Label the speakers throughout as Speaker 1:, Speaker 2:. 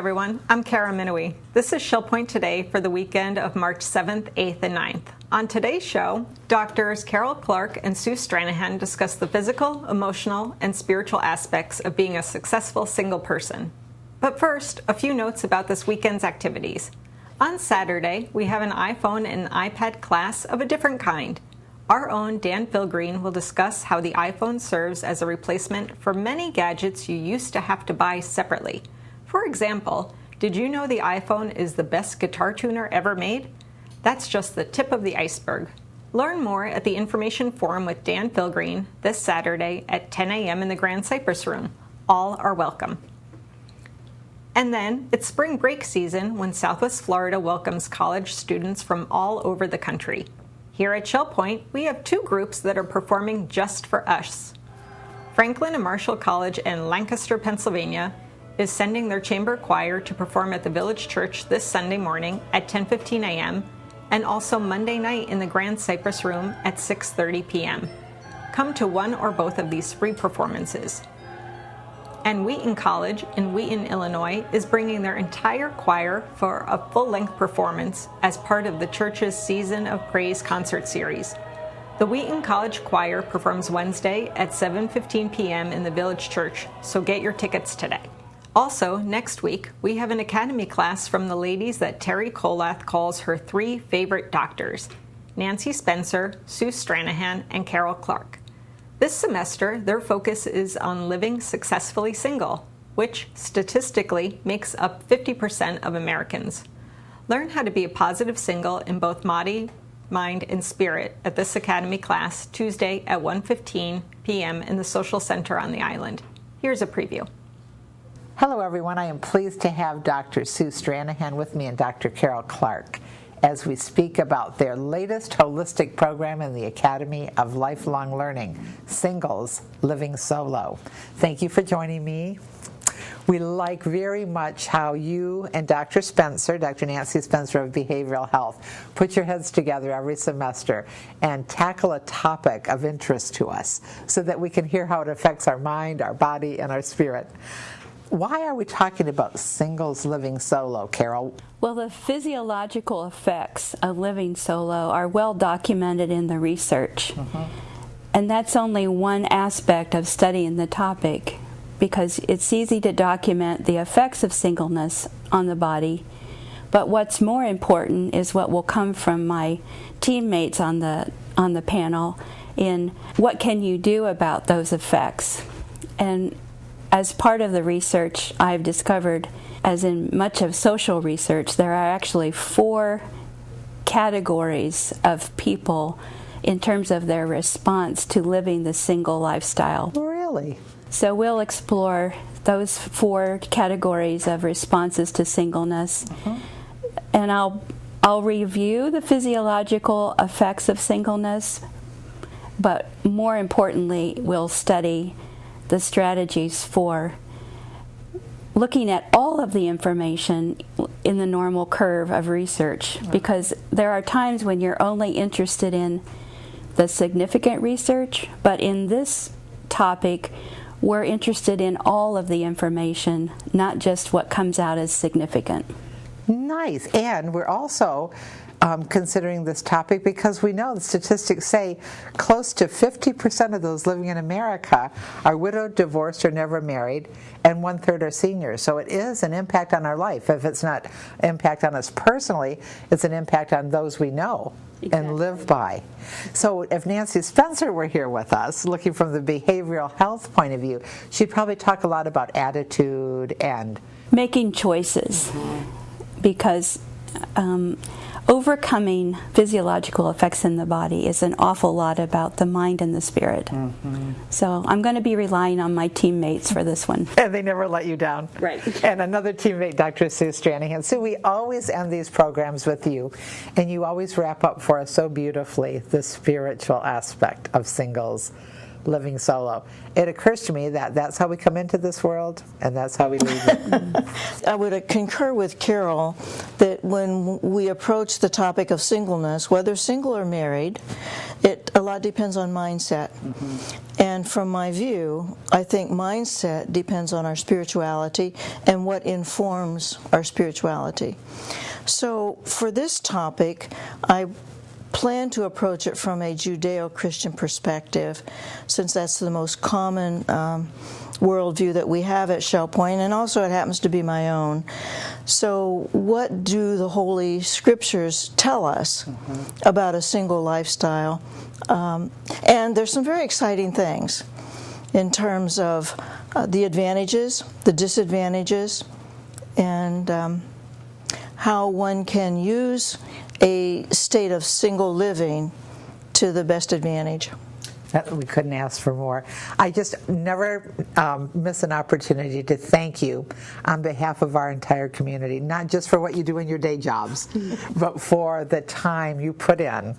Speaker 1: everyone. I'm Kara Minowie. This is Shill Point Today for the weekend of March 7th, 8th, and 9th. On today's show, doctors Carol Clark and Sue Stranahan discuss the physical, emotional, and spiritual aspects of being a successful single person. But first, a few notes about this weekend's activities. On Saturday, we have an iPhone and iPad class of a different kind. Our own Dan Philgreen will discuss how the iPhone serves as a replacement for many gadgets you used to have to buy separately. For example, did you know the iPhone is the best guitar tuner ever made? That's just the tip of the iceberg. Learn more at the Information Forum with Dan Philgreen this Saturday at 10 a.m. in the Grand Cypress Room. All are welcome. And then, it's spring break season when Southwest Florida welcomes college students from all over the country. Here at Shill Point, we have two groups that are performing just for us. Franklin and Marshall College in Lancaster, Pennsylvania, is sending their chamber choir to perform at the Village Church this Sunday morning at 10:15 a.m. and also Monday night in the Grand Cypress Room at 6:30 p.m. Come to one or both of these free performances. And Wheaton College in Wheaton, Illinois is bringing their entire choir for a full-length performance as part of the church's Season of Praise concert series. The Wheaton College Choir performs Wednesday at 7:15 p.m. in the Village Church, so get your tickets today. Also, next week, we have an academy class from the ladies that Terry Colath calls her three favorite doctors, Nancy Spencer, Sue Stranahan, and Carol Clark. This semester, their focus is on living successfully single, which statistically makes up 50% of Americans. Learn how to be a positive single in both body, mind, and spirit at this academy class Tuesday at 1:15 p.m. in the Social Center on the island. Here's a preview.
Speaker 2: Hello everyone, I am pleased to have Dr. Sue Stranahan with me and Dr. Carol Clark as we speak about their latest holistic program in the Academy of Lifelong Learning, Singles Living Solo. Thank you for joining me. We like very much how you and Dr. Spencer, Dr. Nancy Spencer of Behavioral Health, put your heads together every semester and tackle a topic of interest to us so that we can hear how it affects our mind, our body, and our spirit. Why are we talking about singles living solo, Carol?
Speaker 3: Well, the physiological effects of living solo are well documented in the research. And that's only one aspect of studying the topic, because it's easy to document the effects of singleness on the body. But what's more important is what will come from my teammates on the panel in what can you do about those effects. And as part of the research, I've discovered, as in much of social research, there are actually 4 categories of people in terms of their response to living the single lifestyle.
Speaker 2: Really?
Speaker 3: So we'll explore those 4 categories of responses to singleness. And I'll review the physiological effects of singleness, but more importantly, we'll study the strategies for looking at all of the information in the normal curve of research, because there are times when you're only interested in the significant research, but in this topic, we're interested in all of the information, not just what comes out as significant.
Speaker 2: Nice. And we're also considering this topic because we know the statistics say close to 50% of those living in America are widowed, divorced, or never married, and 1/3 are seniors. So it is an impact on our life. If it's not impact on us personally, it's an impact on those we know and live by. So if Nancy Spencer were here with us, looking from the behavioral health point of view, she'd probably talk a lot about attitude and
Speaker 3: making choices, because overcoming physiological effects in the body is an awful lot about the mind and the spirit. So I'm going to be relying on my teammates for this one.
Speaker 2: And they never let you down.
Speaker 3: Right.
Speaker 2: And another teammate, Dr. Sue Stranahan. Sue, we always end these programs with you, and you always wrap up for us so beautifully the spiritual aspect of singles living solo. It occurs to me that that's how we come into this world, and that's how we leave it.
Speaker 4: I would concur with Carol that when we approach the topic of singleness, whether single or married, a lot depends on mindset. And from my view, I think mindset depends on our spirituality and what informs our spirituality. So for this topic, I plan to approach it from a Judeo-Christian perspective, since that's the most common worldview that we have at Shell Point, and also it happens to be my own. So what do the Holy Scriptures tell us about a single lifestyle? And there's some very exciting things in terms of the advantages, the disadvantages, and how one can use a state of single living to the best advantage.
Speaker 2: We couldn't ask for more. I just never miss an opportunity to thank you on behalf of our entire community, not just for what you do in your day jobs, but for the time you put in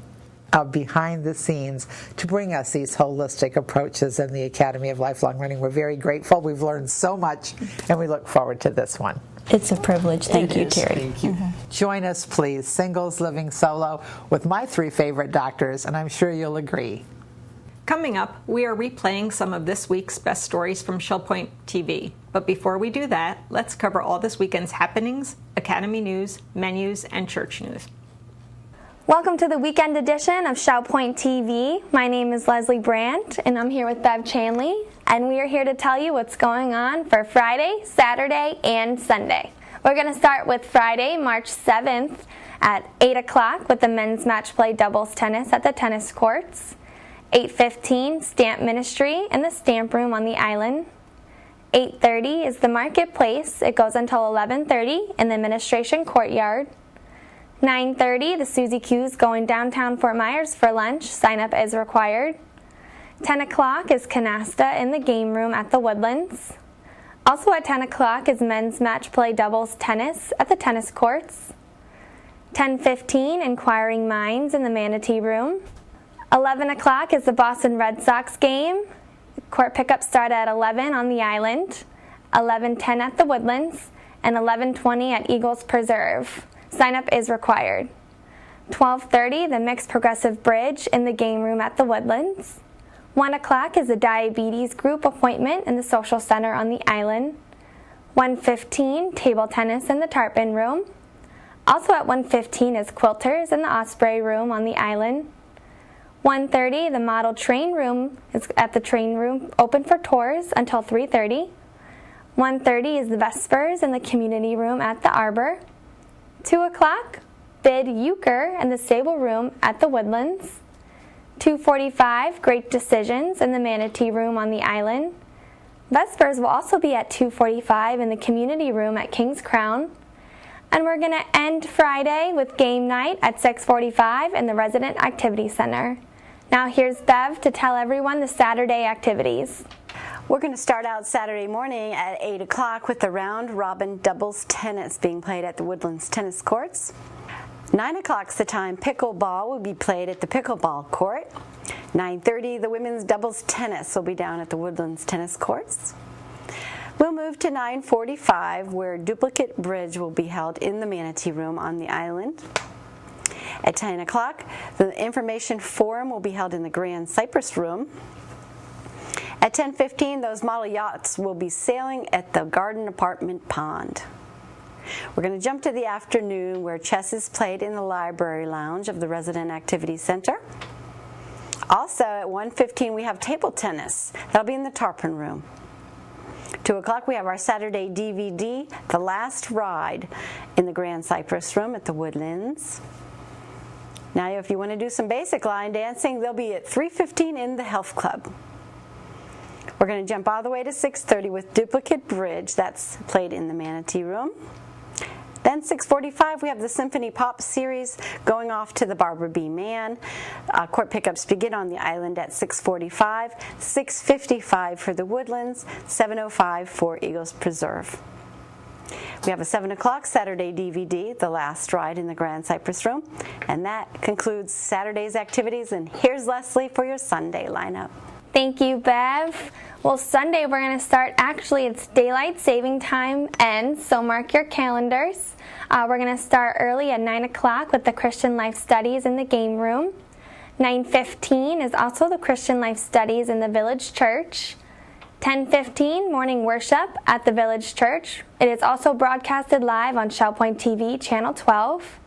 Speaker 2: behind the scenes to bring us these holistic approaches in the Academy of Lifelong Learning. We're very grateful. We've learned so much, and we look forward to this one.
Speaker 3: It's a privilege. Thank you, Terry.
Speaker 2: Thank you. Join us, please, Singles Living Solo, with my three favorite doctors, and I'm sure you'll agree.
Speaker 1: Coming up, we are replaying some of this week's best stories from Shell Point TV. But before we do that, let's cover all this weekend's happenings, Academy news, menus, and church news.
Speaker 5: Welcome to the weekend edition of Shell Point TV. My name is Leslie Brandt, and I'm here with Bev Chanley, and we are here to tell you what's going on for Friday, Saturday, and Sunday. We're going to start with Friday, March 7th at 8 o'clock with the men's match play doubles tennis at the tennis courts. 8:15, Stamp Ministry in the Stamp Room on the Island. 8:30 is the Marketplace. It goes until 11:30 in the Administration Courtyard. 9:30, the Susie Q's going downtown Fort Myers for lunch. Sign up is required. 10 o'clock is Canasta in the game room at the Woodlands. Also at 10 o'clock is men's match play doubles tennis at the tennis courts. 10:15, Inquiring Minds in the Manatee Room. 11 o'clock is the Boston Red Sox game. Court pickups start at 11 on the Island, 11:10 at the Woodlands, and 11:20 at Eagles Preserve. Sign up is required. 12:30, the Mixed Progressive Bridge in the game room at the Woodlands. 1 o'clock is the Diabetes Group appointment in the Social Center on the Island. 1:15, table tennis in the Tarpon Room. Also at 1:15 is Quilters in the Osprey Room on the Island. 1:30, the Model Train Room is at the Train Room, open for tours until 3:30. 1:30 is the Vespers in the Community Room at the Arbor. 2 o'clock, Bid Euchre in the Stable Room at the Woodlands. 2:45, Great Decisions in the Manatee Room on the Island. Vespers will also be at 2:45 in the Community Room at King's Crown. And we're going to end Friday with game night at 6:45 in the Resident Activity Center. Now here's Bev to tell everyone the Saturday activities.
Speaker 6: We're going to start out Saturday morning at 8 o'clock with the round-robin doubles tennis being played at the Woodlands Tennis Courts. 9 o'clock's the time pickleball will be played at the pickleball court. 9:30, the women's doubles tennis will be down at the Woodlands Tennis Courts. We'll move to 9:45, where duplicate bridge will be held in the Manatee Room on the Island. At 10 o'clock, the information forum will be held in the Grand Cypress Room. At 10:15, those model yachts will be sailing at the Garden Apartment Pond. We're going to jump to the afternoon, where chess is played in the Library Lounge of the Resident Activity Center. Also at 1:15, we have table tennis. That'll be in the Tarpon Room. 2 o'clock, we have our Saturday DVD, The Last Ride, in the Grand Cypress Room at the Woodlands. Now, if you want to do some basic line dancing, they'll be at 3:15 in the Health Club. We're going to jump all the way to 6:30 with Duplicate Bridge. That's played in the Manatee Room. Then 6:45, we have the Symphony Pop series going off to the Barbara B. Mann. Court pickups begin on the Island at 6:45, 6:55 for the Woodlands, 7:05 for Eagles Preserve. We have a 7 o'clock Saturday DVD, The Last Ride in the Grand Cypress Room. And that concludes Saturday's activities. And here's Leslie for your Sunday lineup.
Speaker 5: Thank you, Bev. Well, Sunday we're going to start, actually it's daylight saving time ends, so mark your calendars. We're going to start early at 9 o'clock with the Christian Life Studies in the game room. 9:15 is also the Christian Life Studies in the Village Church. 10:15, morning worship at the Village Church. It is also broadcasted live on Shell Point TV, Channel 12.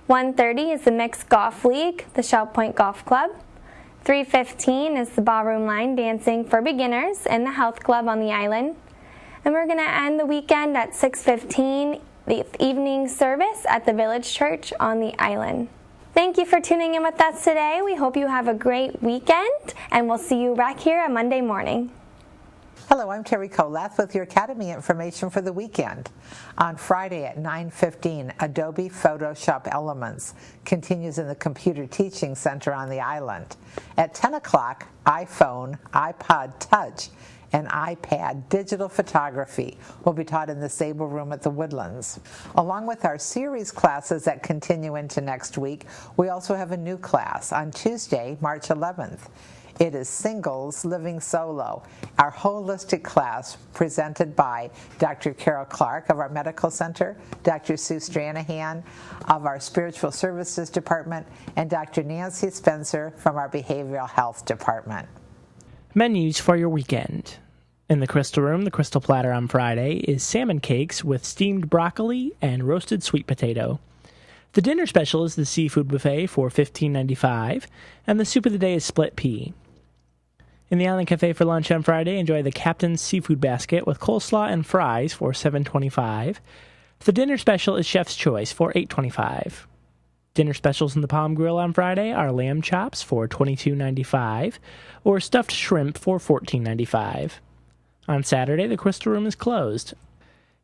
Speaker 5: 1:30 is the Mixed Golf League, the Shell Point Golf Club. 3:15 is the Ballroom Line Dancing for Beginners in the Health Club on the island. And we're going to end the weekend at 6:15, the evening service at the Village Church on the island. Thank you for tuning in with us today. We hope you have a great weekend, and we'll see you back here on Monday morning.
Speaker 2: Hello, I'm Terry Kolath with your Academy information for the weekend. On Friday at 9:15, Adobe Photoshop Elements continues in the Computer Teaching Center on the island. At 10 o'clock, iPhone, iPod Touch, and iPad digital photography will be taught in the Sable Room at the Woodlands. Along with our series classes that continue into next week, we also have a new class on Tuesday, March 11th. It is Singles Living Solo, our holistic class presented by Dr. Carol Clark of our Medical Center, Dr. Sue Stranahan of our Spiritual Services Department, and Dr. Nancy Spencer from our Behavioral Health Department.
Speaker 7: Menus for your weekend. In the Crystal Room, the Crystal Platter on Friday is salmon cakes with steamed broccoli and roasted sweet potato. The dinner special is the seafood buffet for $15.95, and the soup of the day is split pea. In the Island Cafe for lunch on Friday, enjoy the Captain's Seafood Basket with coleslaw and fries for $7.25. The dinner special is Chef's Choice for $8.25. Dinner specials in the Palm Grill on Friday are lamb chops for $22.95 or stuffed shrimp for $14.95. On Saturday, the Crystal Room is closed.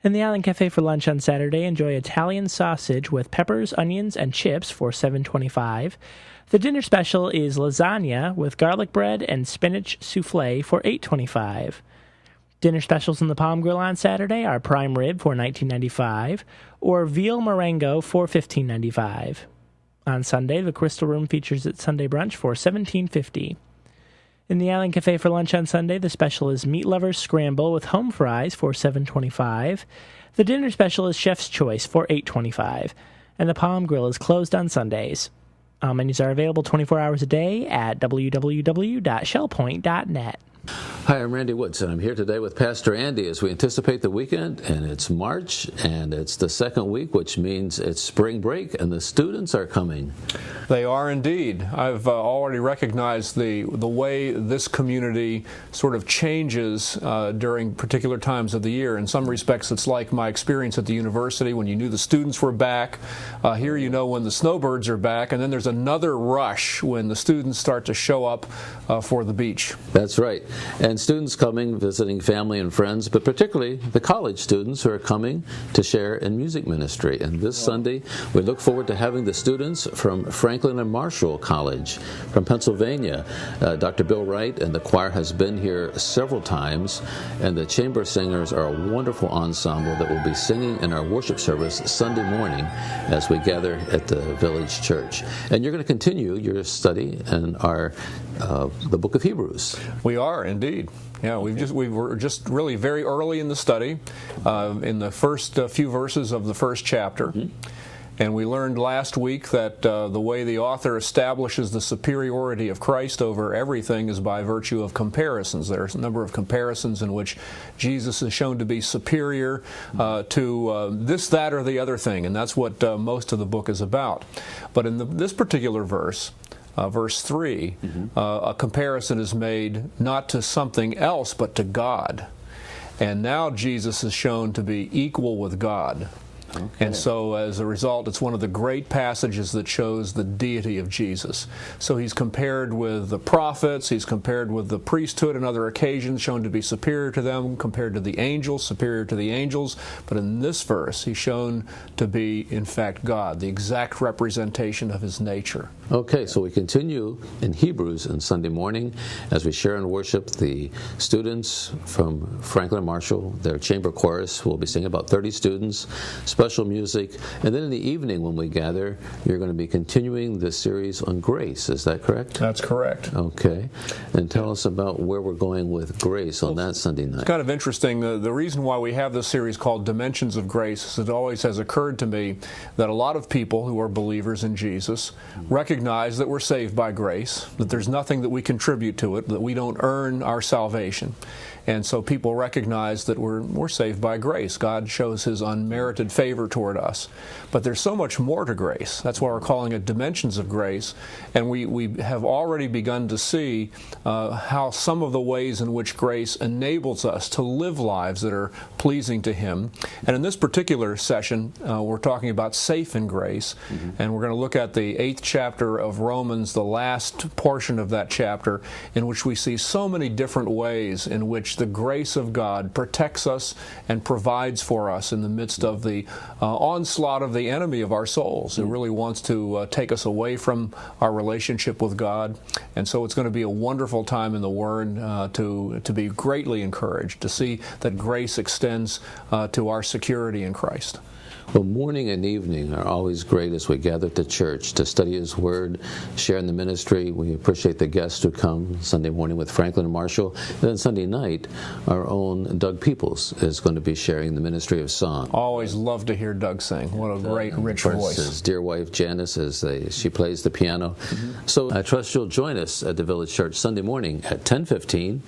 Speaker 7: In the Island Cafe for lunch on Saturday, enjoy Italian sausage with peppers, onions, and chips for $7.25. The dinner special is lasagna with garlic bread and spinach souffle for $8.25. Dinner specials in the Palm Grill on Saturday are prime rib for $19.95 or veal marengo for $15.95. On Sunday, the Crystal Room features its Sunday brunch for $17.50. In the Island Cafe for lunch on Sunday, the special is Meat Lovers Scramble with home fries for $7.25. The dinner special is Chef's Choice for $8.25. And the Palm Grill is closed on Sundays. All menus are available 24 hours a day at www.shellpoint.net.
Speaker 8: Hi, I'm Randy Woods, and I'm here today with Pastor Andy as we anticipate the weekend, and it's March, and it's the second week, which means it's spring break, and the students are coming.
Speaker 9: They are indeed. I've already recognized the way this community sort of changes during particular times of the year. In some respects, it's like my experience at the university when you knew the students were back. Here you know when the snowbirds are back, and then there's another rush when the students start to show up for the beach.
Speaker 8: That's right. And students coming, visiting family and friends, but particularly the college students who are coming to share in music ministry. And this Sunday, we look forward to having the students from Franklin and Marshall College, from Pennsylvania. Dr. Bill Wright and the choir has been here several times, and the chamber singers are a wonderful ensemble that will be singing in our worship service Sunday morning as we gather at the Village Church. And you're going to continue your study in our the book of Hebrews.
Speaker 9: We are indeed. Yeah, we were just really very early in the study, in the first few verses of the first chapter. Mm-hmm. And we learned last week that the way the author establishes the superiority of Christ over everything is by virtue of comparisons. There's a number of comparisons in which Jesus is shown to be superior to this, that, or the other thing, and that's what most of the book is about. But in this particular verse, verse 3, a comparison is made not to something else but to God. And now Jesus is shown to be equal with God. Okay. And so as a result, it's one of the great passages that shows the deity of Jesus. So he's compared with the prophets, he's compared with the priesthood on other occasions, shown to be superior to them, compared to the angels, superior to the angels. But in this verse, he's shown to be, in fact, God, the exact representation of his nature.
Speaker 8: Okay, so we continue in Hebrews on Sunday morning as we share and worship the students from Franklin and Marshall, their chamber chorus, who will be singing, about 30 students, special music. And then in the evening when we gather, you're going to be continuing the series on grace. Is that correct?
Speaker 9: That's correct.
Speaker 8: Okay. And tell us about where we're going with grace on that Sunday night.
Speaker 9: It's kind of interesting. The reason why we have this series called Dimensions of Grace is it always has occurred to me that a lot of people who are believers in Jesus recognize that we're saved by grace, that there's nothing that we contribute to it, that we don't earn our salvation. And so people recognize that we're saved by grace. God shows His unmerited favor toward us. But there's so much more to grace. That's why we're calling it Dimensions of Grace. And we have already begun to see how some of the ways in which grace enables us to live lives that are pleasing to Him. And in this particular session, we're talking about safe in grace. And we're going to look at the 8th chapter of Romans, the last portion of that chapter, in which we see so many different ways in which the grace of God protects us and provides for us in the midst of the onslaught of the enemy of our souls. It really wants to take us away from our relationship with God. And so it's going to be a wonderful time in the Word to be greatly encouraged, to see that grace extends to our security in Christ.
Speaker 8: Well, morning and evening are always great as we gather at the church to study His Word, share in the ministry. We appreciate the guests who come Sunday morning with Franklin and Marshall. And then Sunday night, our own Doug Peoples is going to be sharing the ministry of song.
Speaker 9: Always love to hear Doug sing. What a great, rich voice.
Speaker 8: His dear wife, Janice, she plays the piano. So I trust you'll join us at the Village Church Sunday morning at 10:15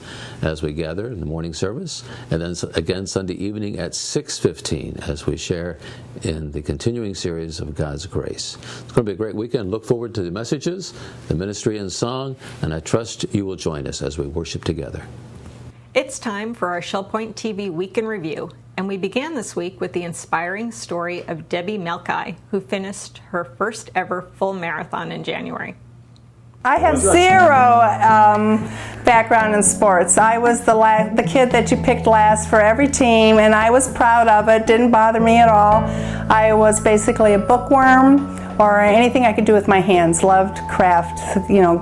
Speaker 8: as we gather in the morning service. And then again Sunday evening at 6:15 as we share in the continuing series of God's Grace. It's going to be a great weekend. Look forward to the messages, the ministry and song, and I trust you will join us as we worship together.
Speaker 1: It's time for our ShellPoint TV Week in Review, and we began this week with the inspiring story of Debbie Melkai, who finished her first ever full marathon in January.
Speaker 10: I have zero background in sports. I was the kid that you picked last for every team, and I was proud of it. Didn't bother me at all. I was basically a bookworm or anything I could do with my hands. Loved craft,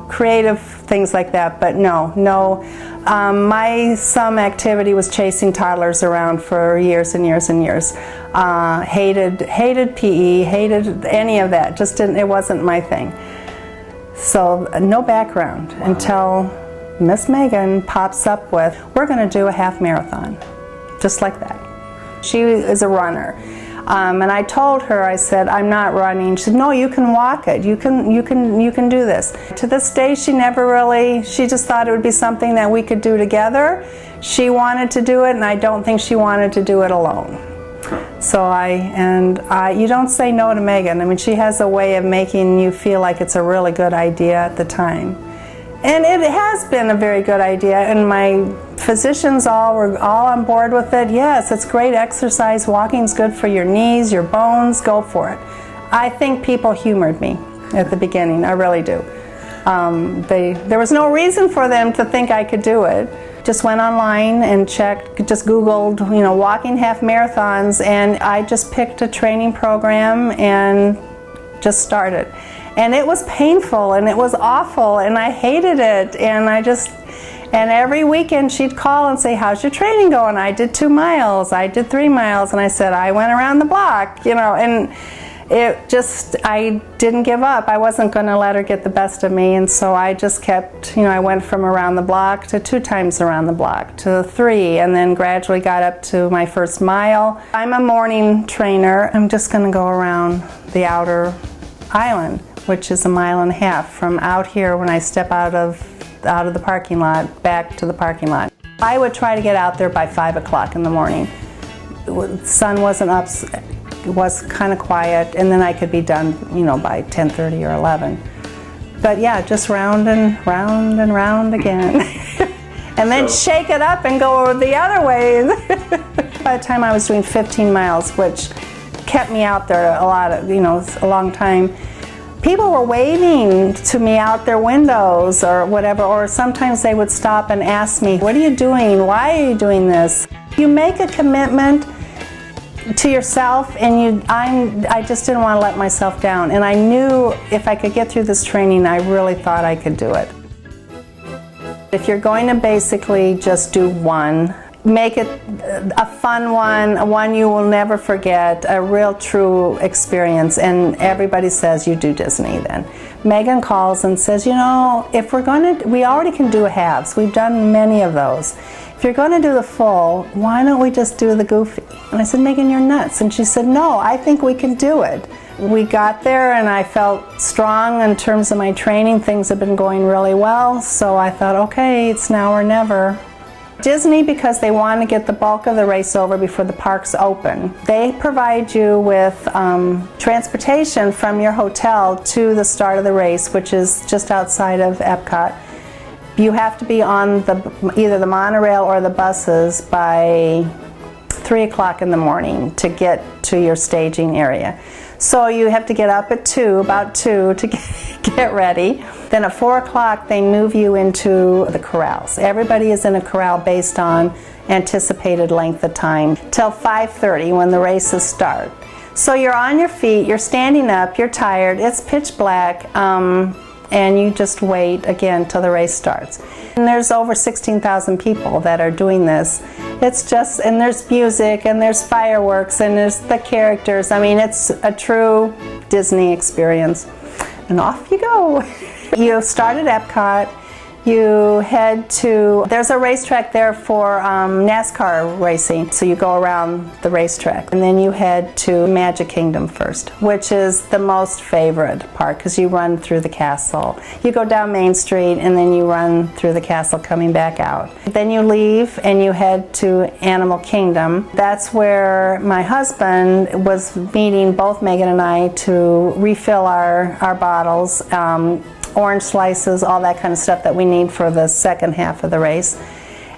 Speaker 10: creative things like that. But no. My some activity was chasing toddlers around for years and years and years. Hated PE, hated any of that. Just didn't. It wasn't my thing. So no background until Miss Megan pops up with, we're going to do a half marathon, just like that. She is a runner. And I told her, I said, I'm not running. She said, no, you can walk it. You can do this. To this day, she just thought it would be something that we could do together. She wanted to do it, and I don't think she wanted to do it alone. So you don't say no to Megan. I mean, she has a way of making you feel like it's a really good idea at the time. And it has been a very good idea, and my physicians were all on board with it. Yes, it's great exercise. Walking's good for your knees, your bones. Go for it. I think people humored me at the beginning. I really do. There was no reason for them to think I could do it. Just went online and checked, just Googled, walking half marathons, and I just picked a training program and just started. And it was painful, and it was awful, and I hated it, and every weekend she'd call and say, how's your training going? I did 2 miles, I did 3 miles, and I said, I went around the block, and I didn't give up. I wasn't going to let her get the best of me, and so I just kept, I went from around the block to 2 times around the block to 3, and then gradually got up to my first mile. I'm a morning trainer. I'm just going to go around the outer island, which is 1.5 miles from out here when I step out of the parking lot back to the parking lot. I would try to get out there by 5 o'clock in the morning. The sun wasn't up. It was kind of quiet, and then I could be done, by 10:30 or 11. But yeah, just round and round and round again. And then shake it up and go over the other way. By the time I was doing 15 miles, which kept me out there a long time, people were waving to me out their windows or whatever, or sometimes they would stop and ask me, what are you doing? Why are you doing this? You make a commitment to yourself, and I just didn't want to let myself down, and I knew if I could get through this training, I really thought I could do it. If you're going to basically just do one, make it a fun one you will never forget, a real true experience. And everybody says, you do Disney then. Megan calls and says, you know, if we're going to, we already can do halves. We've done many of those. If you're going to do the full, why don't we just do the Goofy? And I said, Megan, you're nuts. And she said, no, I think we can do it. We got there and I felt strong in terms of my training. Things have been going really well. So I thought, okay, it's now or never. Disney, because they want to get the bulk of the race over before the parks open, they provide you with transportation from your hotel to the start of the race, which is just outside of Epcot. You have to be on either the monorail or the buses by 3 o'clock in the morning to get to your staging area. So you have to get up at about 2 to get ready. Then at 4 o'clock they move you into the corrals. Everybody is in a corral based on anticipated length of time till 5:30 when the races start. So you're on your feet, you're standing up, you're tired, it's pitch black, and you just wait again till the race starts. And there's over 16,000 people that are doing this. It's just, and there's music, and there's fireworks, and there's the characters. I mean, it's a true Disney experience. And off you go. You start at Epcot. You head to, there's a racetrack there for NASCAR racing, so you go around the racetrack. And then you head to Magic Kingdom first, which is the most favorite part because you run through the castle. You go down Main Street and then you run through the castle coming back out. Then you leave and you head to Animal Kingdom. That's where my husband was meeting both Megan and I to refill our bottles. Orange slices, all that kind of stuff that we need for the second half of the race.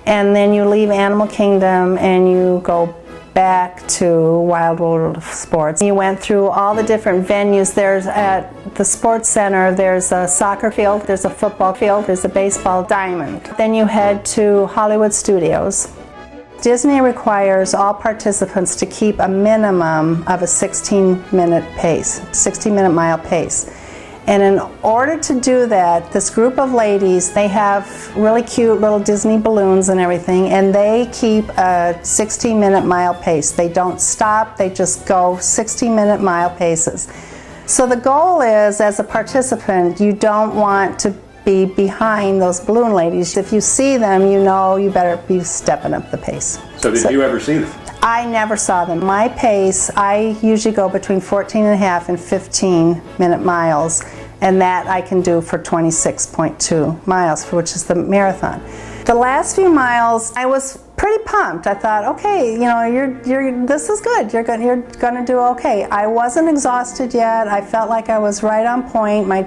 Speaker 10: And then you leave Animal Kingdom and you go back to Wild World of Sports. You went through all the different venues. There's at the sports center, there's a soccer field, there's a football field, there's a baseball diamond. Then you head to Hollywood Studios. Disney requires all participants to keep a minimum of a 60-minute mile pace. And in order to do that, this group of ladies, they have really cute little Disney balloons and everything, and they keep a 60-minute mile pace. They don't stop, they just go 60-minute mile paces. So the goal is, as a participant, you don't want to be behind those balloon ladies. If you see them, you know you better be stepping up the pace.
Speaker 11: So did you ever see them?
Speaker 10: I never saw them. My pace, I usually go between 14.5 and 15-minute miles, and that I can do for 26.2 miles, which is the marathon. The last few miles, I was pretty pumped. I thought, okay, you know, this is good. You're gonna do okay. I wasn't exhausted yet. I felt like I was right on point. My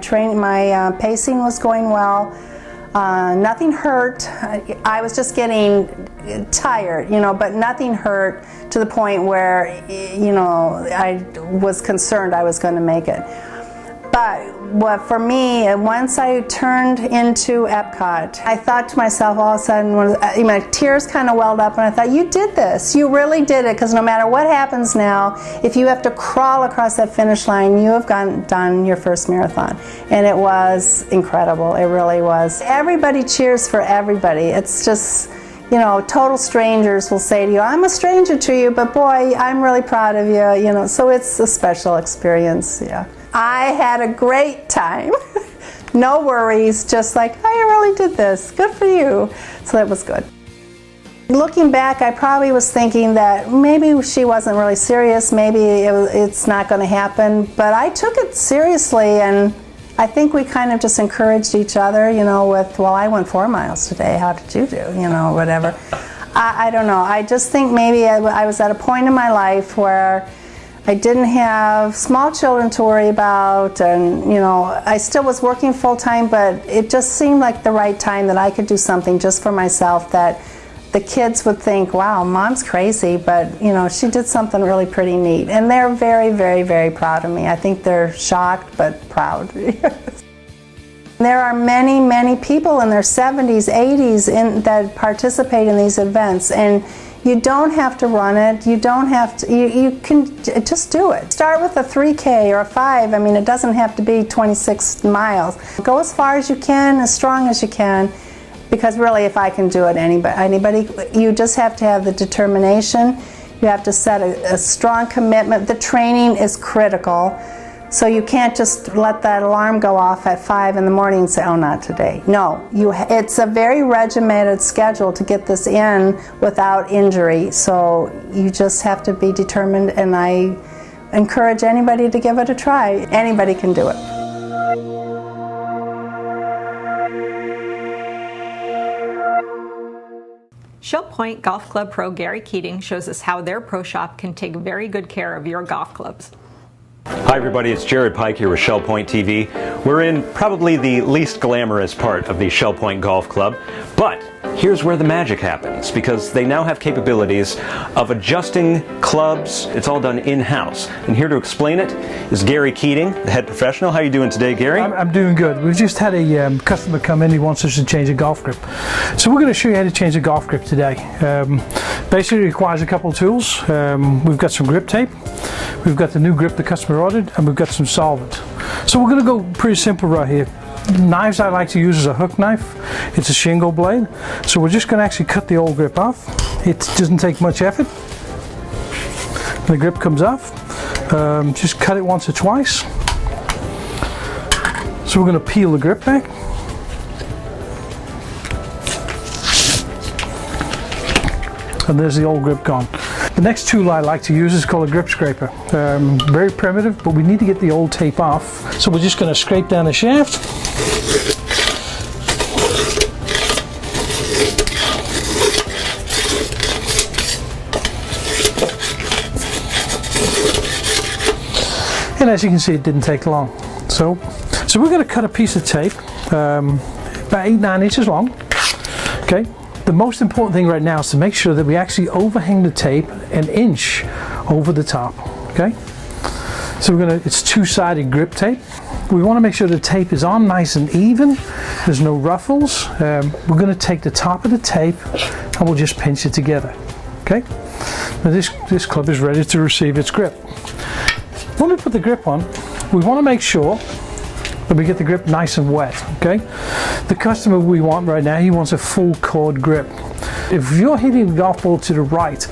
Speaker 10: pacing was going well. Nothing hurt. I was just getting tired, you know, but nothing hurt to the point where, you know, I was concerned I was going to make it. But for me, once I turned into Epcot, I thought to myself all of a sudden, my tears kind of welled up, and I thought, you did this. You really did it, because no matter what happens now, if you have to crawl across that finish line, you have done your first marathon. And it was incredible. It really was. Everybody cheers for everybody. It's just, you know, total strangers will say to you, I'm a stranger to you, but boy, I'm really proud of you, you know, so it's a special experience, yeah. I had a great time. No worries, just like, I really did this. Good for you. So that was good. Looking back, I probably was thinking that maybe she wasn't really serious, maybe it's not going to happen, but I took it seriously, and I think we kind of just encouraged each other, you know, with, well, I went 4 miles today, how did you do, you know, whatever. I don't know, I just think maybe I was at a point in my life where I didn't have small children to worry about, and, you know, I still was working full-time, but it just seemed like the right time that I could do something just for myself that the kids would think, wow, Mom's crazy, but, you know, she did something really pretty neat. And they're very, very, very proud of me. I think they're shocked, but proud. There are many, many people in their 70s, 80s that participate in these events, and you don't have to run it. You don't have to. You can just do it. Start with a 3K or a 5. I mean, it doesn't have to be 26 miles. Go as far as you can, as strong as you can, because really if I can do it, anybody, you just have to have the determination. You have to set a strong commitment. The training is critical. So you can't just let that alarm go off at 5 in the morning and say, oh, not today. No, it's a very regimented schedule to get this in without injury. So you just have to be determined, and I encourage anybody to give it a try. Anybody can do it.
Speaker 1: Shell Point Golf Club Pro Gary Keating shows us how their pro shop can take very good care of your golf clubs.
Speaker 11: Hi everybody, it's Jared Pike here with Shell Point TV. We're in probably the least glamorous part of the Shell Point Golf Club, but here's where the magic happens, because they now have capabilities of adjusting clubs. It's all done in-house. And here to explain it is Gary Keating, the head professional. How are you doing today, Gary?
Speaker 12: I'm doing good. We've just had a customer come in. He wants us to change a golf grip. So we're going to show you how to change a golf grip today. Basically, it requires a couple of tools. We've got some grip tape. We've got the new grip the customer ordered, and we've got some solvent. So we're going to go pretty simple right here. Knives I like to use is a hook knife. It's a shingle blade. So we're just going to actually cut the old grip off. It doesn't take much effort. The grip comes off. Just cut it once or twice. So we're going to peel the grip back. And there's the old grip gone. The next tool I like to use is called a grip scraper. Very primitive, but we need to get the old tape off. So we're just going to scrape down the shaft. And as you can see, it didn't take long. So we're going to cut a piece of tape about 8-9 inches long. Okay. The most important thing right now is to make sure that we actually overhang the tape an inch over the top. Okay. So it's two-sided grip tape. We want to make sure the tape is on nice and even. There's no ruffles. We're going to take the top of the tape and we'll just pinch it together. Okay. Now this club is ready to receive its grip. When we put the grip on, we want to make sure that we get the grip nice and wet, okay? The customer we want right now, he wants a full chord grip. If you're hitting the golf ball to the right,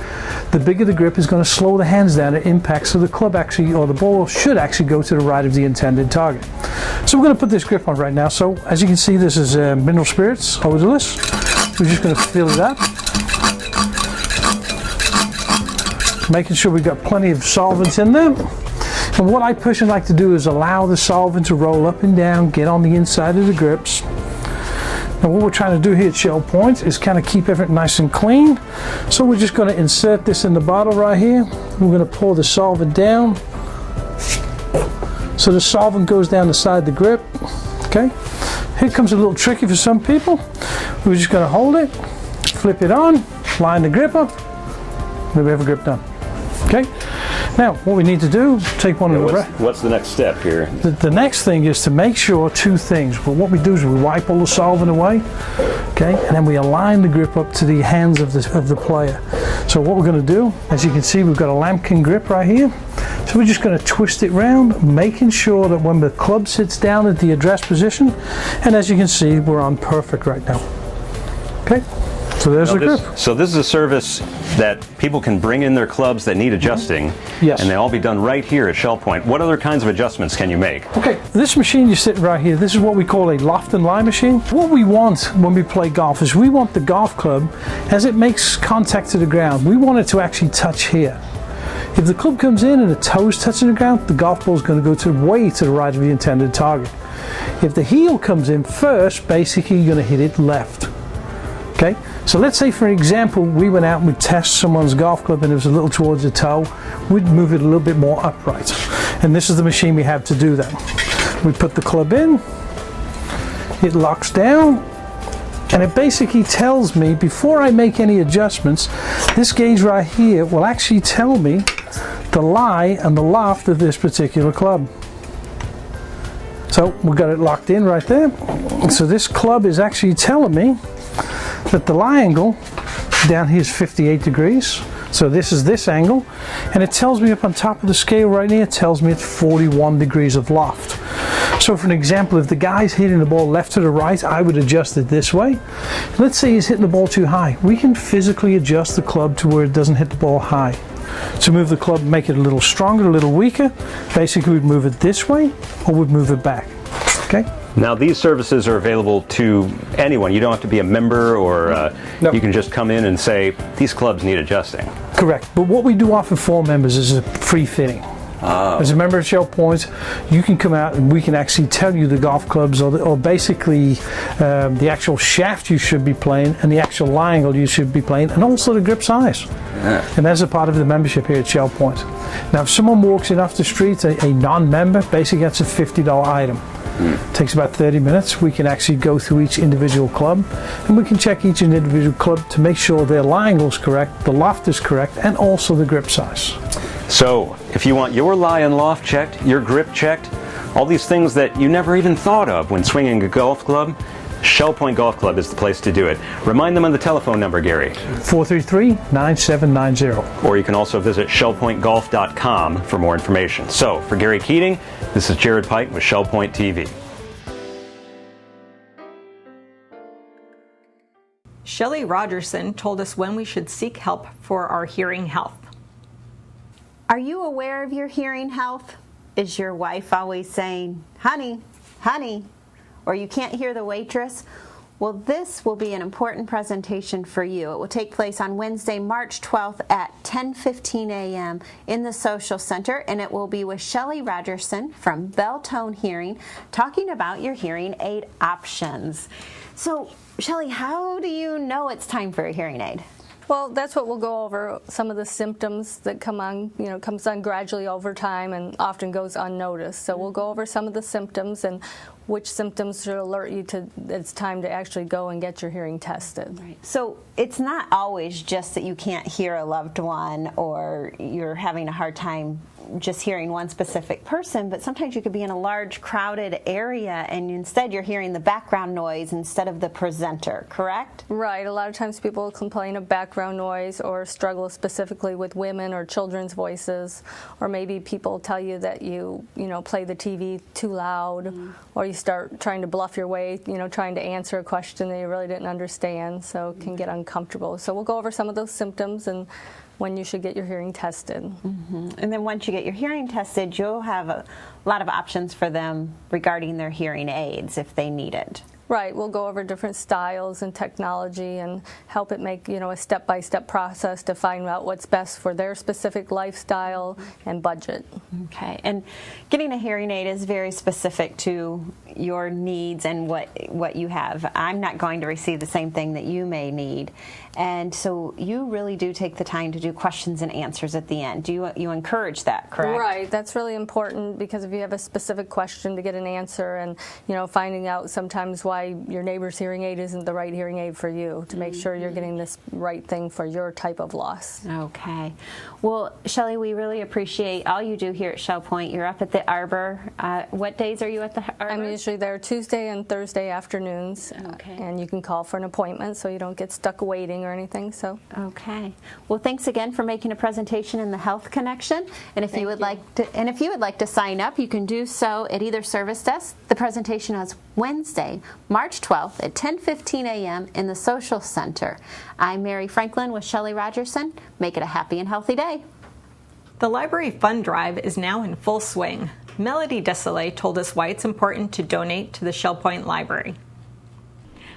Speaker 12: the bigger the grip is going to slow the hands down. It impacts, so the club actually, or the ball should actually go to the right of the intended target. So we're going to put this grip on right now. So as you can see, this is mineral spirits odorless. We're just going to fill it up. Making sure we've got plenty of solvents in there. And what I personally like to do is allow the solvent to roll up and down, get on the inside of the grips. Now what we're trying to do here at Shell Point is kind of keep everything nice and clean. So we're just going to insert this in the bottle right here. We're going to pour the solvent down. So the solvent goes down the side of the grip. Okay. Here comes a little tricky for some people. We're just going to hold it, flip it on, line the grip up, and we have a grip done. Okay. Now, what we need to do, take one of the...
Speaker 11: What's the next step here?
Speaker 12: The next thing is to make sure two things. Well, what we do is we wipe all the solvent away, okay, and then we align the grip up to the hands of the player. So what we're going to do, as you can see, we've got a lambkin grip right here. So we're just going to twist it round, making sure that when the club sits down at the address position, and as you can see, we're on perfect right now. Okay. So there's the grip.
Speaker 11: So this is a service that people can bring in their clubs that need adjusting,
Speaker 12: yes,
Speaker 11: and they all be done right here at Shell Point. What other kinds of adjustments can you make?
Speaker 12: Okay, this machine you're sitting right here, this is what we call a loft and lie machine. What we want when we play golf is we want the golf club, as it makes contact to the ground, we want it to actually touch here. If the club comes in and the toe is touching the ground, the golf ball is going to go way to the right of the intended target. If the heel comes in first, basically you're going to hit it left. Okay, so let's say for example we went out and we test someone's golf club and it was a little towards the toe, we'd move it a little bit more upright. And this is the machine we have to do that. We put the club in, it locks down, and it basically tells me, before I make any adjustments, this gauge right here will actually tell me the lie and the loft of this particular club. So we've got it locked in right there. So this club is actually telling me that the lie angle down here is 58 degrees. So this is this angle, and it tells me up on top of the scale right here, it tells me it's 41 degrees of loft. So for an example, if the guy's hitting the ball left to the right, I would adjust it this way. Let's say he's hitting the ball too high. We can physically adjust the club to where it doesn't hit the ball high. To move the club, make it a little stronger, a little weaker, basically we'd move it this way or we'd move it back. Okay?
Speaker 11: Now these services are available to anyone. You don't have to be a member, or
Speaker 12: No.
Speaker 11: you can just come in and say, these clubs need adjusting.
Speaker 12: Correct. But what we do offer for members is a free fitting. As a member of Shell Point, you can come out and we can actually tell you the golf clubs or basically the actual shaft you should be playing and the actual lie angle you should be playing, and also the grip size. And that's a part of the membership here at Shell Point. Now if someone walks in off the street, a non-member, basically gets a $50 item. Takes about 30 minutes. We can actually go through each individual club and we can check each individual club to make sure their lie angle is correct, the loft is correct, and also the grip size.
Speaker 11: So, if you want your lie and loft checked, your grip checked, all these things that you never even thought of when swinging a golf club, Shell Point Golf Club is the place to do it. Remind them of the telephone number, Gary.
Speaker 12: 433-9790.
Speaker 11: Or you can also visit shellpointgolf.com for more information. So, for Gary Keating, this is Jared Pike with Shell Point TV.
Speaker 1: Shelley Rogerson told us when we should seek help for our hearing health.
Speaker 6: Are you aware of your hearing health? Is your wife always saying, honey, honey, or you can't hear the waitress? Well, this will be an important presentation for you. It will take place on Wednesday, March 12th at 10:15 a.m. in the Social Center, and it will be with Shelley Rogerson from Bell Tone Hearing talking about your hearing aid options. So, Shelley, how do you know it's time for a hearing aid?
Speaker 13: Well, that's what we'll go over, some of the symptoms that comes on gradually over time and often goes unnoticed. So we'll go over some of the symptoms and which symptoms should alert you to it's time to actually go and get your hearing tested.
Speaker 6: Right. So it's not always just that you can't hear a loved one or you're having a hard time just hearing one specific person, but sometimes you could be in a large crowded area and instead you're hearing the background noise instead of the presenter, correct?
Speaker 13: Right. A lot of times people complain of background noise or struggle specifically with women or children's voices, or maybe people tell you that you play the TV too loud, or you start trying to bluff your way, trying to answer a question that you really didn't understand, so it can get uncomfortable. So we'll go over some of those symptoms and when you should get your hearing tested.
Speaker 6: And then once you get your hearing tested, you'll have a lot of options for them regarding their hearing aids if they need it.
Speaker 13: Right, we'll go over different styles and technology and help it make, a step-by-step process to find out what's best for their specific lifestyle and budget.
Speaker 6: Okay, and getting a hearing aid is very specific to your needs and what you have. I'm not going to receive the same thing that you may need, and so you really do take the time to do questions and answers at the end. Do you encourage that, correct?
Speaker 13: Right, that's really important because if you have a specific question to get an answer and, finding out sometimes why your neighbor's hearing aid isn't the right hearing aid for you, to make sure you're getting this right thing for your type of loss.
Speaker 6: Okay. Well, Shelley, we really appreciate all you do here at Shell Point. You're up at the Arbor. What days are you at the Arbor?
Speaker 13: I'm usually there Tuesday and Thursday afternoons.
Speaker 6: Okay.
Speaker 13: And you can call for an appointment so you don't get stuck waiting or anything. So.
Speaker 6: Okay. Well, thanks again for making a presentation in the Health Connection. And if you would like to sign up, you can do so at either service desk. The presentation is Wednesday, March 12th at 10:15 a.m. in the Social Center. I'm Mary Franklin with Shelley Rogerson. Make it a happy and healthy day.
Speaker 1: The Library Fund Drive is now in full swing. Melody Desolé told us why it's important to donate to the Shell Point Library.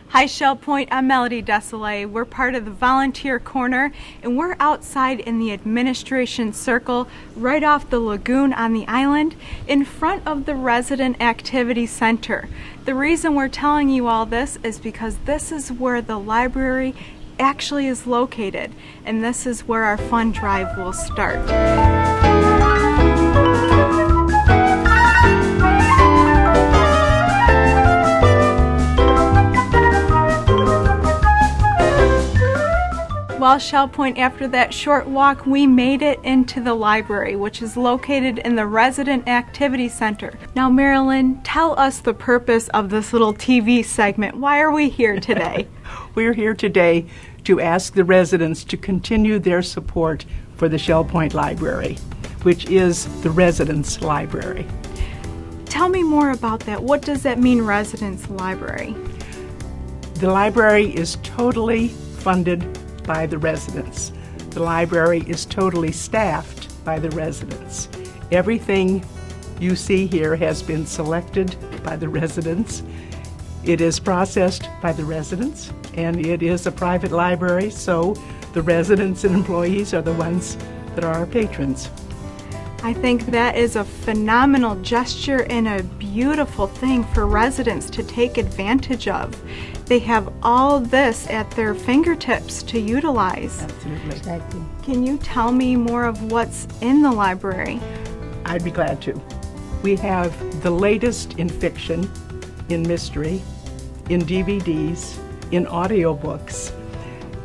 Speaker 14: Hi Shell Point, I'm Melody Desolé. We're part of the Volunteer Corner and we're outside in the administration circle right off the lagoon on the island in front of the Resident Activity Center. The reason we're telling you all this is because this is where the library actually is located and this is where our fund drive will start. Well, Shell Point, after that short walk, we made it into the library, which is located in the Resident Activity Center. Now, Marilyn, tell us the purpose of this little TV segment. Why are we here today?
Speaker 15: We're here today to ask the residents to continue their support for the Shell Point Library, which is the residents' library.
Speaker 14: Tell me more about that. What does that mean, residence library?
Speaker 15: The library is totally funded by the residents. The library is totally staffed by the residents. Everything you see here has been selected by the residents. It is processed by the residents, and it is a private library, so the residents and employees are the ones that are our patrons.
Speaker 14: I think that is a phenomenal gesture and a beautiful thing for residents to take advantage of. They have all this at their fingertips to utilize.
Speaker 15: Absolutely.
Speaker 2: Exactly.
Speaker 14: Can you tell me more of what's in the library?
Speaker 15: I'd be glad to. We have the latest in fiction, in mystery, in DVDs, in audiobooks.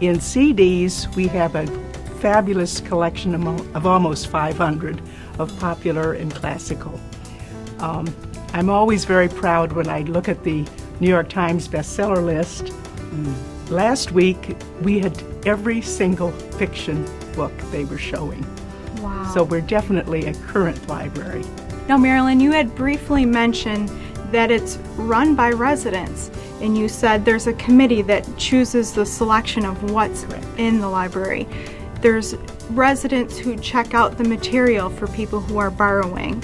Speaker 15: In CDs, we have a fabulous collection of almost 500 of popular and classical. I'm always very proud when I look at the New York Times bestseller list. Last week, we had every single fiction book they were showing.
Speaker 14: Wow.
Speaker 15: So we're definitely a current library.
Speaker 14: Now, Marilyn, you had briefly mentioned that it's run by residents, and you said there's a committee that chooses the selection of what's in the library. There's residents who check out the material for people who are borrowing.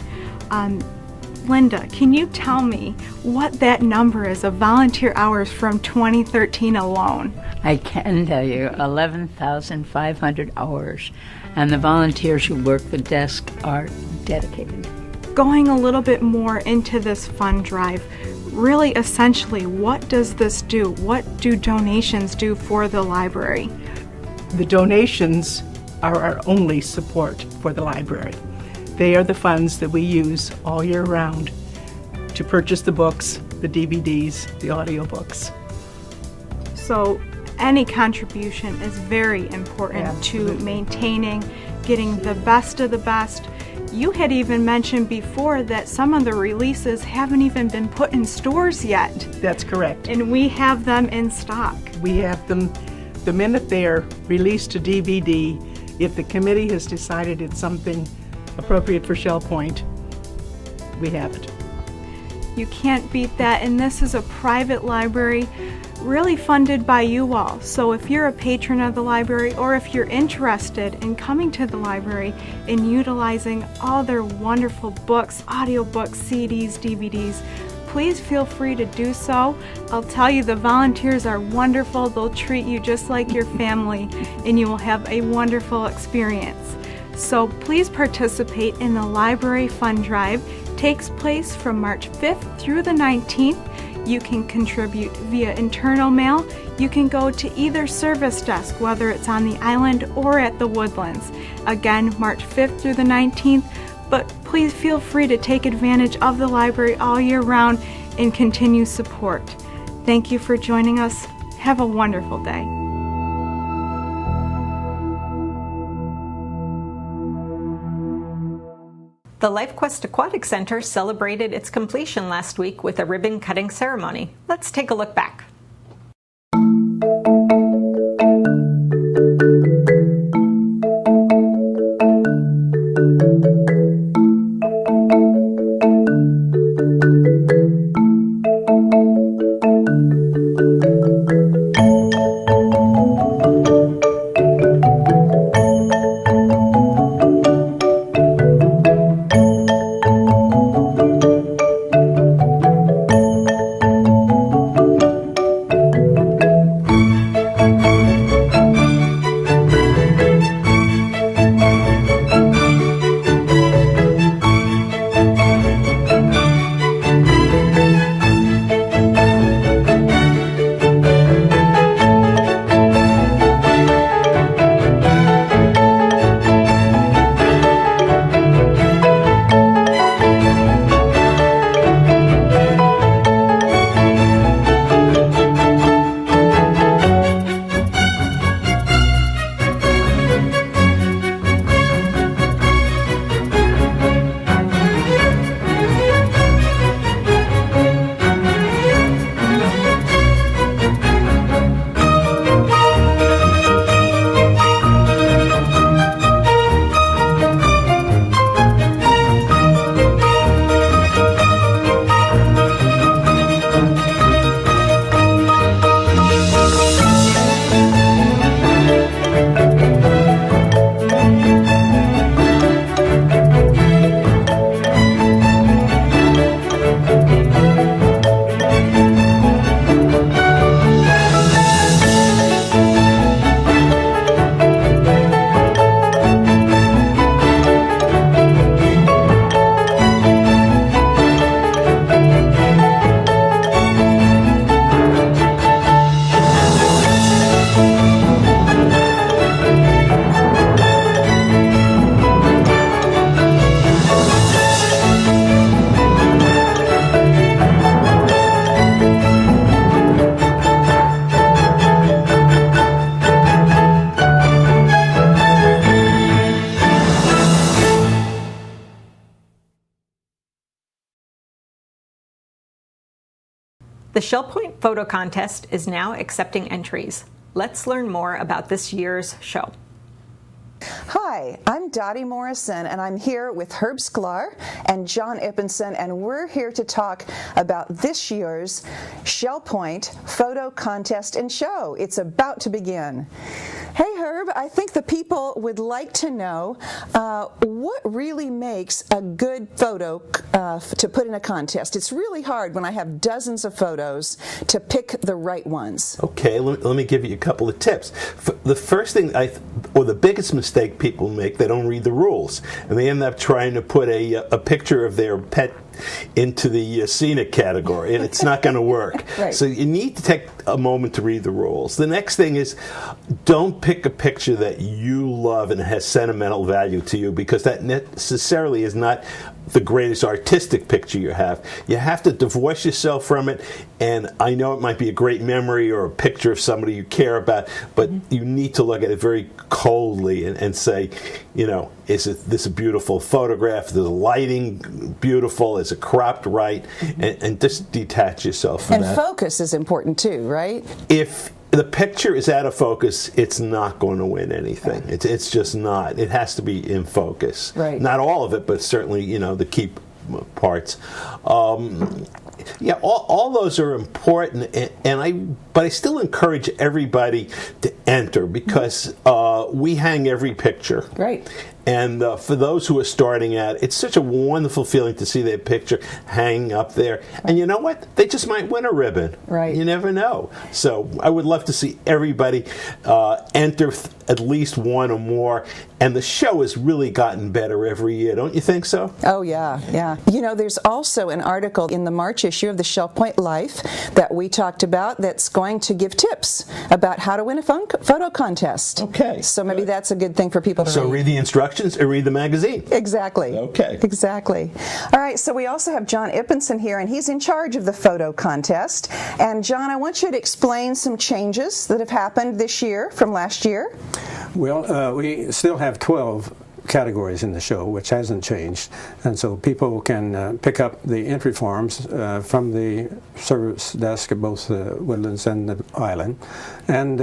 Speaker 14: Linda, can you tell me what that number is of volunteer hours from 2013 alone?
Speaker 16: I can tell you 11,500 hours, and the volunteers who work the desk are dedicated.
Speaker 14: Going a little bit more into this fund drive, really essentially, what does this do? What do donations do for the library?
Speaker 15: The donations are our only support for the library. They are the funds that we use all year round to purchase the books, the DVDs, the audiobooks.
Speaker 14: So any contribution is very important to maintaining, getting the best of the best. You had even mentioned before that some of the releases haven't even been put in stores yet.
Speaker 15: That's correct.
Speaker 14: And we have them in stock.
Speaker 15: We have them the minute they are released to DVD. If the committee has decided it's something appropriate for Shell Point, we have it.
Speaker 14: You can't beat that, and this is a private library really funded by you all. So if you're a patron of the library, or if you're interested in coming to the library and utilizing all their wonderful books, audiobooks, CDs, DVDs, please feel free to do so. I'll tell you, the volunteers are wonderful. They'll treat you just like your family, and you will have a wonderful experience. So please participate in the Library Fund Drive. It takes place from March 5th through the 19th. You can contribute via internal mail. You can go to either service desk, whether it's on the island or at the Woodlands. Again, March 5th through the 19th. But please feel free to take advantage of the library all year round and continue support. Thank you for joining us. Have a wonderful day.
Speaker 1: The LifeQuest Aquatic Center celebrated its completion last week with a ribbon-cutting ceremony. Let's take a look back. The Shell Point Photo Contest is now accepting entries. Let's learn more about this year's show.
Speaker 17: Hi, I'm Dottie Morrison, and I'm here with Herb Sklar and John Ippenson, and we're here to talk about this year's Shell Point Photo Contest and Show. It's about to begin. Hey Herb, I think the people would like to know what really makes a good photo to put in a contest. It's really hard when I have dozens of photos to pick the right ones.
Speaker 18: Okay, let me give you a couple of tips. The first thing, or the biggest mistake people make, they don't read the rules, and they end up trying to put a picture of their pet into the scenic category, and it's not going to work.
Speaker 17: Right.
Speaker 18: So you need to take a moment to read the rules. The next thing is, don't pick a picture that you love and has sentimental value to you, because that necessarily is not the greatest artistic picture you have. You have to divorce yourself from it, and I know it might be a great memory or a picture of somebody you care about, but you need to look at it very coldly and say, you know, is this a beautiful photograph? Is the lighting beautiful? Is it cropped right? And just detach yourself from that.
Speaker 17: And focus is important too, right?
Speaker 18: If the picture is out of focus, it's not going to win anything. It's just not. It has to be in focus.
Speaker 17: Right.
Speaker 18: Not all of it, but certainly, you know, the key parts. Yeah, all those are important, but I still encourage everybody to enter, because we hang every picture.
Speaker 17: Right.
Speaker 18: And for those who are starting out, it's such a wonderful feeling to see their picture hanging up there. And you know what? They just might win a ribbon.
Speaker 17: Right.
Speaker 18: You never know. So I would love to see everybody enter at least one or more. And the show has really gotten better every year. Don't you think so?
Speaker 17: Oh, yeah, yeah. You know, there's also an article in the March issue of the Shell Point Life that we talked about that's going to give tips about how to win a photo contest.
Speaker 18: Okay.
Speaker 17: So maybe that's a good thing for people to read.
Speaker 18: So read the instructions or read the magazine.
Speaker 17: Exactly.
Speaker 18: Okay.
Speaker 17: Exactly. All right, so we also have John Ippenson here, and he's in charge of the photo contest. And John, I want you to explain some changes that have happened this year from last year.
Speaker 19: Well, we still have 12 categories in the show, which hasn't changed, and so people can pick up the entry forms from the service desk at both the Woodlands and the Island, and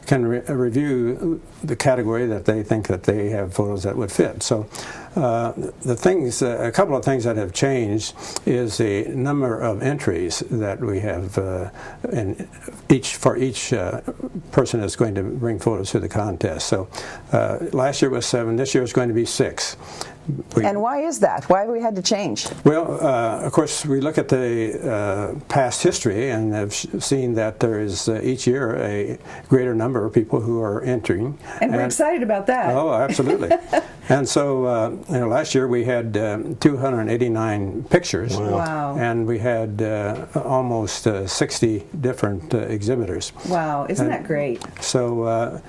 Speaker 19: can review the category that they think that they have photos that would fit. So the things, a couple of things that have changed is the number of entries that we have for each person that's going to bring photos to the contest. So last year was 7, this year is going to be 6.
Speaker 17: And why is that? Why have we had to change?
Speaker 19: Well, of course, we look at the past history and have seen that there is each year a greater number of people who are entering.
Speaker 17: And we're excited about that.
Speaker 19: Oh, absolutely. And so, last year we had 289 pictures.
Speaker 17: Wow.
Speaker 19: And we had almost 60 different exhibitors.
Speaker 17: Wow, isn't that great?
Speaker 19: So,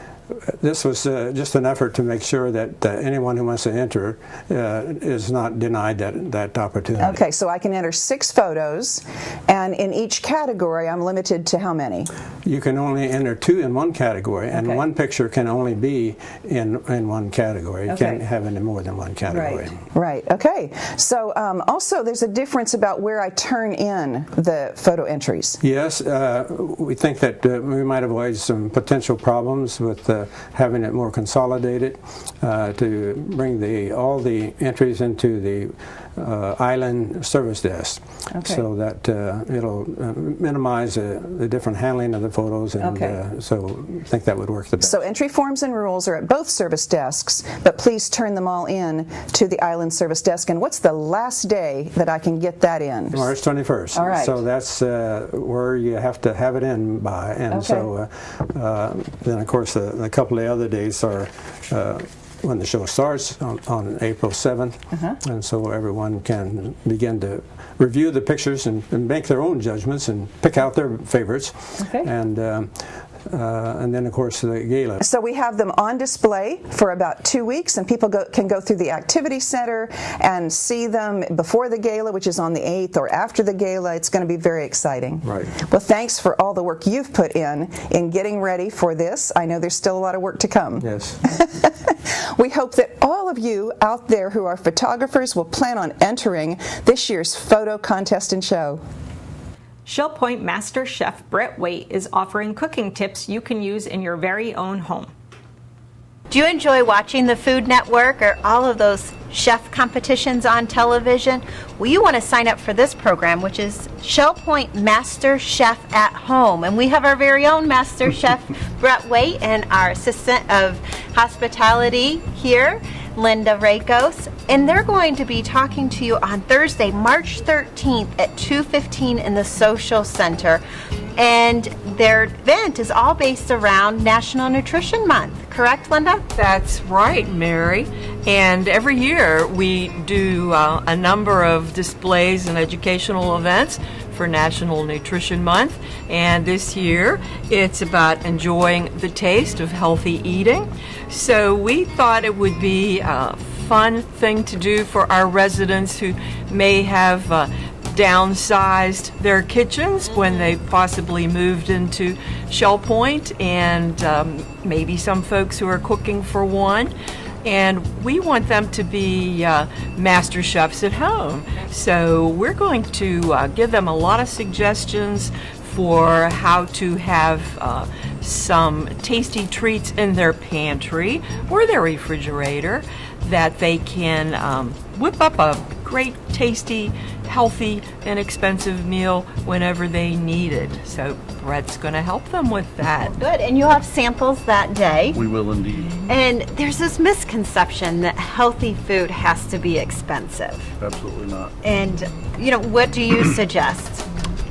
Speaker 19: this was just an effort to make sure that anyone who wants to enter is not denied that opportunity.
Speaker 17: Okay, so I can enter 6 photos, and in each category I'm limited to how many?
Speaker 19: You can only enter 2 in one category, and one picture can only be in one category. You can't have it in more than one category.
Speaker 17: Right, okay. So also there's a difference about where I turn in the photo entries.
Speaker 19: Yes, we think that we might avoid some potential problems with having it more consolidated to bring all the entries into the island service desk, so that it'll minimize the different handling of the photos, and so I think that would work the best.
Speaker 17: So entry forms and rules are at both service desks, but please turn them all in to the island service desk. And what's the last day that I can get that in?
Speaker 19: March 21st.
Speaker 17: All right.
Speaker 19: So that's where you have to have it in by, and so then of course a couple of other days are when the show starts on April 7th, and so everyone can begin to review the pictures and make their own judgments and pick out their favorites. And then, of course, the gala.
Speaker 17: So we have them on display for about 2 weeks, and people can go through the activity center and see them before the gala, which is on the 8th, or after the gala. It's going to be very exciting.
Speaker 19: Right.
Speaker 17: Well, thanks for all the work you've put in getting ready for this. I know there's still a lot of work to come.
Speaker 19: Yes.
Speaker 17: We hope that all of you out there who are photographers will plan on entering this year's photo contest and show.
Speaker 1: Shell Point Master Chef Brett Waite is offering cooking tips you can use in your very own home.
Speaker 20: Do you enjoy watching the Food Network or all of those chef competitions on television? Well, you want to sign up for this program, which is Shell Point Master Chef at Home. And we have our very own Master Chef, Brett Waite, and our Assistant of Hospitality here, Linda Rakos. And they're going to be talking to you on Thursday, March 13th at 2:15 in the Social Center. And their event is all based around National Nutrition Month. Correct, Linda?
Speaker 21: That's right, Mary. And every year we do a number of displays and educational events for National Nutrition Month. And this year it's about enjoying the taste of healthy eating. So we thought it would be a fun thing to do for our residents who may have downsized their kitchens when they possibly moved into Shell Point, and maybe some folks who are cooking for one. And we want them to be master chefs at home. So we're going to give them a lot of suggestions for how to have some tasty treats in their pantry or their refrigerator that they can whip up a great, tasty, healthy, inexpensive meal whenever they need it. So Brett's going to help them with that.
Speaker 20: Good, and you'll have samples that day.
Speaker 22: We will indeed.
Speaker 20: And there's this misconception that healthy food has to be expensive.
Speaker 22: Absolutely not.
Speaker 20: And, what do you suggest?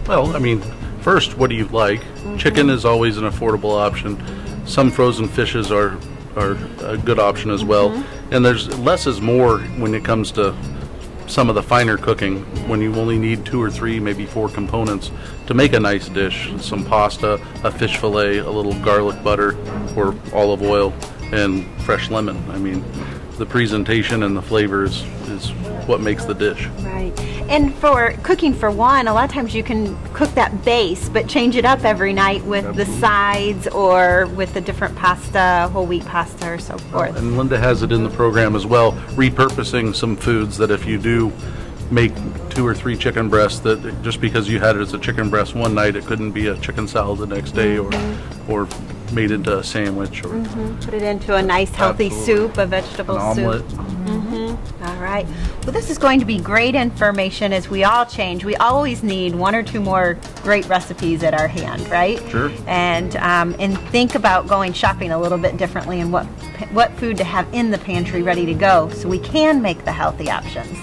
Speaker 22: Well, I mean, first, what do you like? Mm-hmm. Chicken is always an affordable option. Some frozen fishes are a good option as well. Mm-hmm. And there's less is more when it comes to some of the finer cooking, when you only need 2 or 3, maybe 4 components to make a nice dish. Some pasta, a fish fillet, a little garlic butter or olive oil, and fresh lemon. I mean, the presentation and the flavors is what makes the dish.
Speaker 20: Right. And for cooking for one, a lot of times you can cook that base, but change it up every night with the sides or with the different pasta, whole wheat pasta or so forth.
Speaker 22: And Linda has it in the program as well, repurposing some foods that if you do make 2 or 3 chicken breasts, that just because you had it as a chicken breast one night, it couldn't be a chicken salad the next day or made into a sandwich. Or
Speaker 20: put it into a nice healthy soup, a vegetable
Speaker 22: omelet.
Speaker 20: soup. All right. Well, this is going to be great information as we all change. We always need 1 or 2 more great recipes at our hand, right?
Speaker 22: Sure.
Speaker 20: And think about going shopping a little bit differently and what food to have in the pantry ready to go so we can make the healthy options.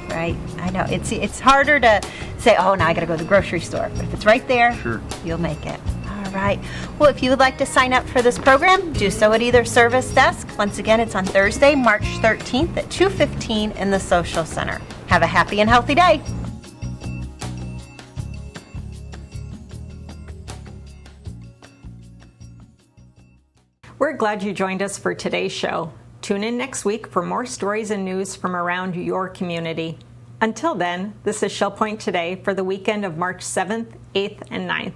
Speaker 20: Right? I know it's harder to say, oh, now I got to go to the grocery store. But if it's right there,
Speaker 22: sure,
Speaker 20: you'll make it. All right. Well, if you would like to sign up for this program, do so at either service desk. Once again, it's on Thursday, March 13th at 2:15 in the Social Center. Have a happy and healthy day.
Speaker 1: We're glad you joined us for today's show. Tune in next week for more stories and news from around your community. Until then, this is Shell Point Today for the weekend of March 7th, 8th, and 9th.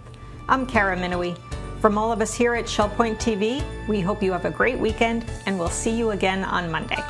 Speaker 1: I'm Kara Minowie. From all of us here at Shell Point TV, we hope you have a great weekend, and we'll see you again on Monday.